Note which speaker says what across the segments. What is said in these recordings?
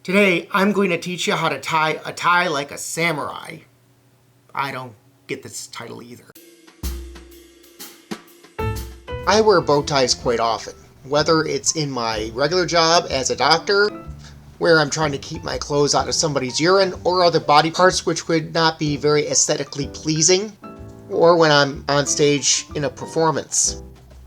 Speaker 1: Today, I'm going to teach you how to tie a tie like a samurai. I don't get this title either. I wear bow ties quite often, whether it's in my regular job as a doctor, where I'm trying to keep my clothes out of somebody's urine or other body parts which would not be very aesthetically pleasing, or when I'm on stage in a performance.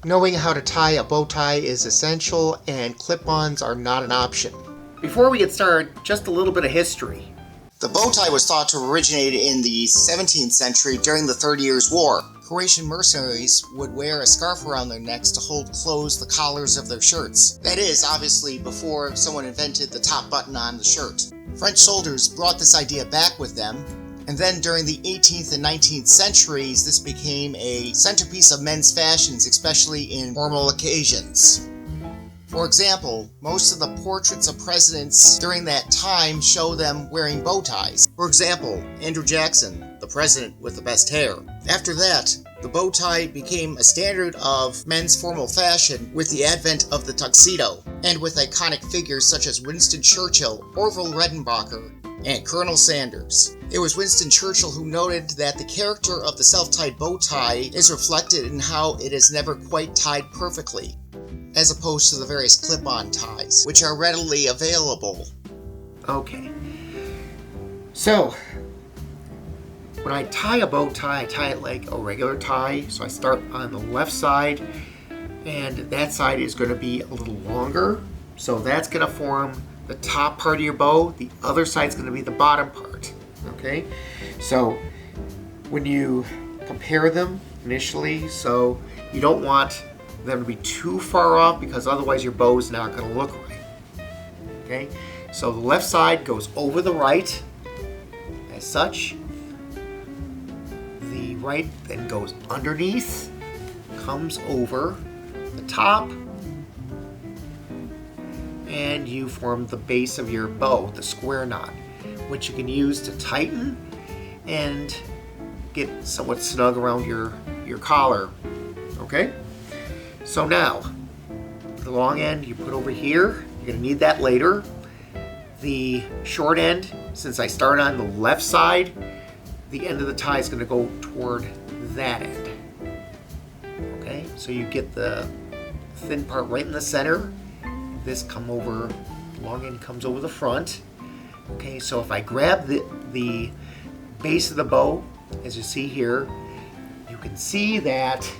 Speaker 1: Knowing how to tie a bow tie is essential, and clip-ons are not an option. Before we get started, just a little bit of history. The bow tie was thought to originate in the 17th century during the 30 Years' War. Croatian mercenaries would wear a scarf around their necks to hold closed the collars of their shirts. That is, obviously, before someone invented the top button on the shirt. French soldiers brought this idea back with them, and then during the 18th and 19th centuries, this became a centerpiece of men's fashions, especially in formal occasions. For example, most of the portraits of presidents during that time show them wearing bow ties. For example, Andrew Jackson, the president with the best hair. After that, the bow tie became a standard of men's formal fashion with the advent of the tuxedo, and with iconic figures such as Winston Churchill, Orville Redenbacher, and Colonel Sanders. It was Winston Churchill who noted that the character of the self-tied bow tie is reflected in how it is never quite tied perfectly, as opposed to the various clip-on ties, which are readily available. Okay. So, when I tie a bow tie, I tie it like a regular tie. So I start on the left side, and that side is going to be a little longer. So that's going to form the top part of your bow. The other side is going to be the bottom part. Okay? So when you compare them initially, so you don't want them to be too far off, because otherwise your bow is not going to look right. Okay? So the left side goes over the right as such. The right then goes underneath, comes over the top, and you form the base of your bow, the square knot, which you can use to tighten and get somewhat snug around your collar. Okay? So now, the long end you put over here. You're going to need that later. The short end, since I start on the left side, the end of the tie is going to go toward that end. Okay, so you get the thin part right in the center. This come over, the long end comes over the front. Okay, so if I grab the base of the bow, as you see here, you can see that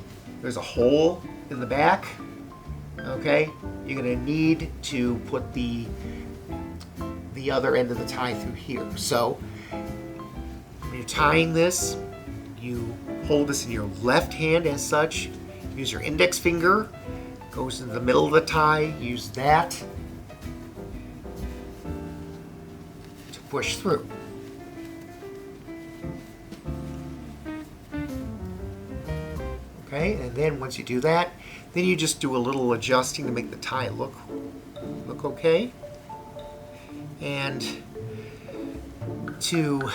Speaker 1: there's a hole in the back. Okay, you're going to need to put the other end of the tie through here. So when you're tying this, you hold this in your left hand as such. Use your index finger, goes in the middle of the tie. Use that to push through. Okay, and then once you do that, then you just do a little adjusting to make the tie look okay. And to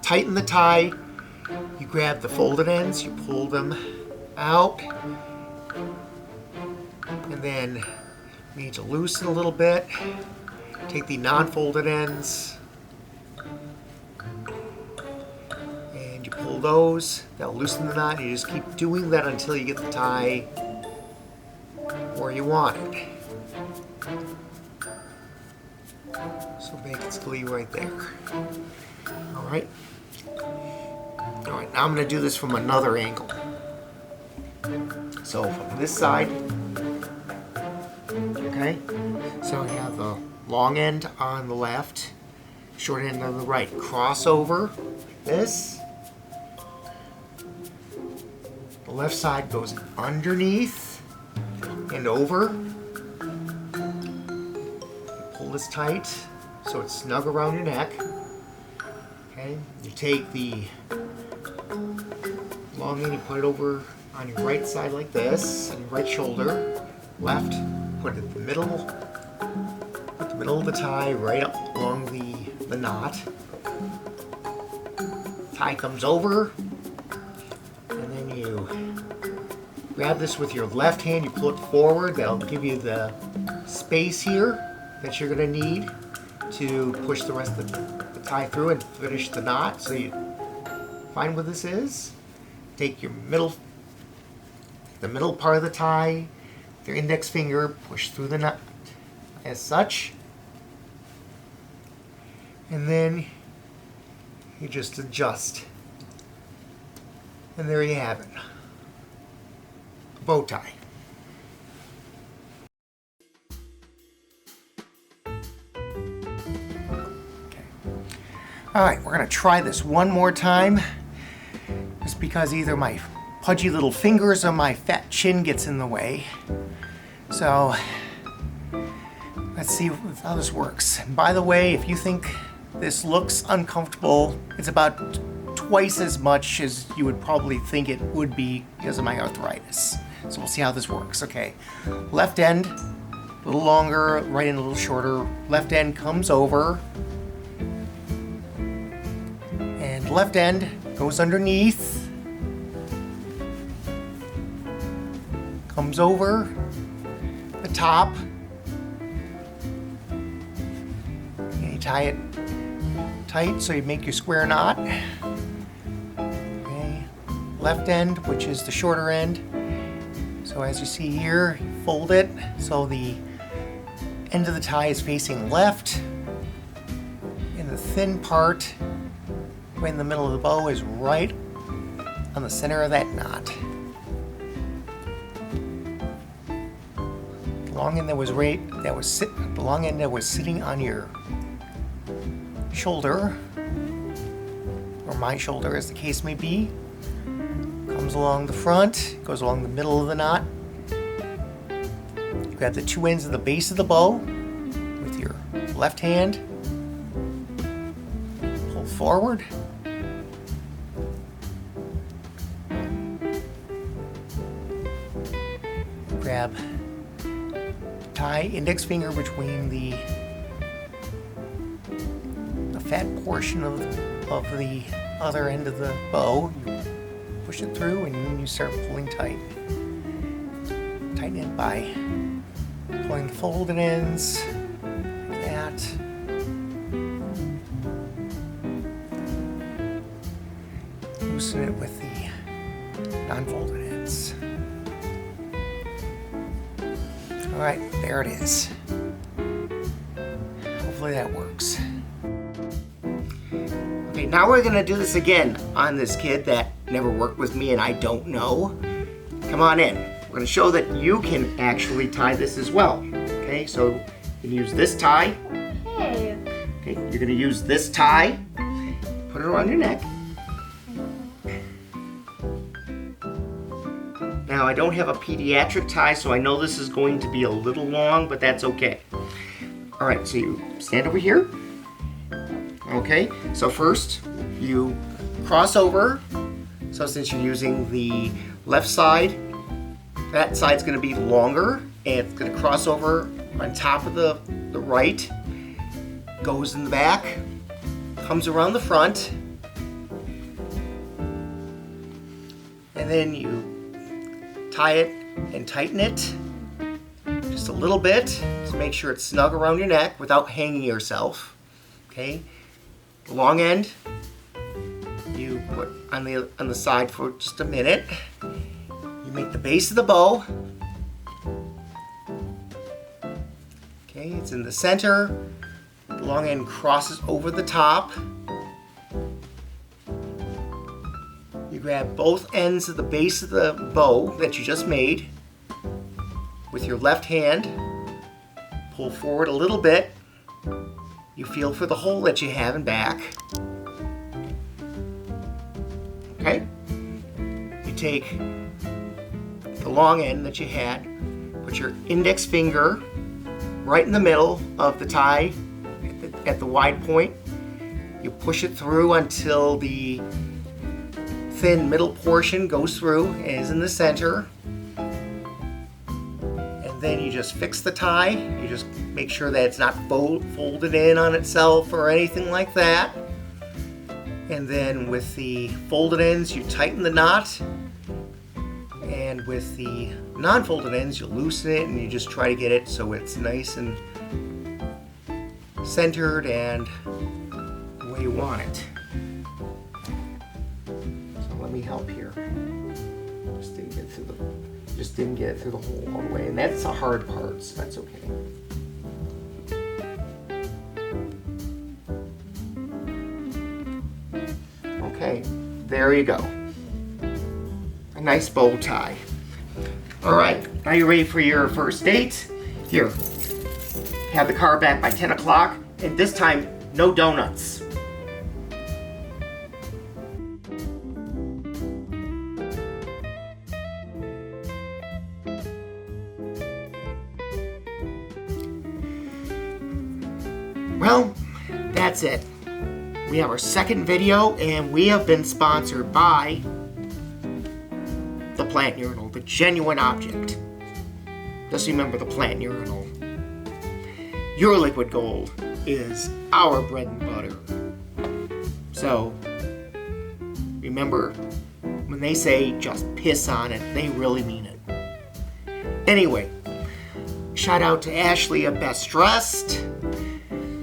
Speaker 1: tighten the tie, you grab the folded ends, you pull them out, and then you need to loosen a little bit. Take the non-folded ends and you pull those. That'll loosen the knot. You just keep doing that until you get the tie where you want it. So make it glee right there. Alright. Alright, now I'm going to do this from another angle. So from this side, okay, so you have the long end on the left, short end on the right. Crossover like this. The left side goes underneath and over. Pull this tight so it's snug around your neck. Okay, you take the long end, you put it over on your right side like this, on your right shoulder, left, put it in the middle, put the middle of the tie right up along the knot. Tie comes over, and then you grab this with your left hand, you pull it forward. That'll give you the space here that you're going to need to push the rest of the tie through and finish the knot. So you find where this is. Take your the middle part of the tie, with your index finger, push through the knot as such. And then you just adjust. And there you have it. A bow tie. Alright, we're going to try this one more time, just because either my pudgy little fingers or my fat chin gets in the way. So, let's see how this works. And by the way, if you think this looks uncomfortable, it's about twice as much as you would probably think it would be because of my arthritis. So we'll see how this works. Okay, left end, a little longer, right end a little shorter. Left end comes over. Left end goes underneath, comes over the top, and you tie it tight so you make your square knot. Okay. Left end, which is the shorter end. So as you see here, you fold it so the end of the tie is facing left, and the thin part right in the middle of the bow is right on the center of that knot. The long end the long end that was sitting on your shoulder, or my shoulder as the case may be, comes along the front, goes along the middle of the knot. You grab the two ends of the base of the bow with your left hand, pull forward, grab tie index finger between the fat portion of the other end of the bow. You push it through and then you start pulling tight. Tighten it by pulling the folded ends like that. Loosen it with the non-folded ends. Alright, there it is. Hopefully that works. Okay, now we're going to do this again on this kid that never worked with me and I don't know. Come on in. We're going to show that you can actually tie this as well. Okay, so you can use this tie.
Speaker 2: Hey.
Speaker 1: Okay, you're going to use this tie. Put it around your neck. Now, I don't have a pediatric tie, so I know this is going to be a little long, but that's okay. All right, so you stand over here. Okay, so first you cross over. So since you're using the left side, that side's going to be longer, and it's going to cross over on top of the right, goes in the back, comes around the front, and then you tie it and tighten it just a little bit to make sure it's snug around your neck without hanging yourself. Okay, the long end you put on the side for just a minute. You make the base of the bow. Okay, it's in the center. The long end crosses over the top. You grab both ends of the base of the bow that you just made with your left hand, pull forward a little bit. You feel for the hole that you have in back. Okay? You take the long end that you had, put your index finger right in the middle of the tie at the wide point. You push it through until the thin middle portion goes through and is in the center. And then you just fix the tie. You just make sure that it's not folded in on itself or anything like that. And then with the folded ends, you tighten the knot. And with the non-folded ends, you loosen it and you just try to get it so it's nice and centered and the way you want it. So let me help here. Just didn't get through the hole all the way, and that's the hard part, so that's okay. Okay, there you go. A nice bow tie. All right, are you ready for your first date? Here, have the car back by 10 o'clock, and this time, no donuts. Well, that's it. We have our second video, and we have been sponsored by the plant urinal, the genuine object. Just remember the plant urinal. Your liquid gold is our bread and butter. So, remember, when they say just piss on it, they really mean it. Anyway, shout out to Ashley of Best Dressed.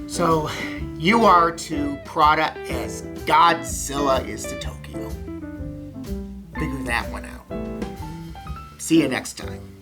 Speaker 1: So, you are to Prada as Godzilla is to Tokyo. Figure that one out. See you next time.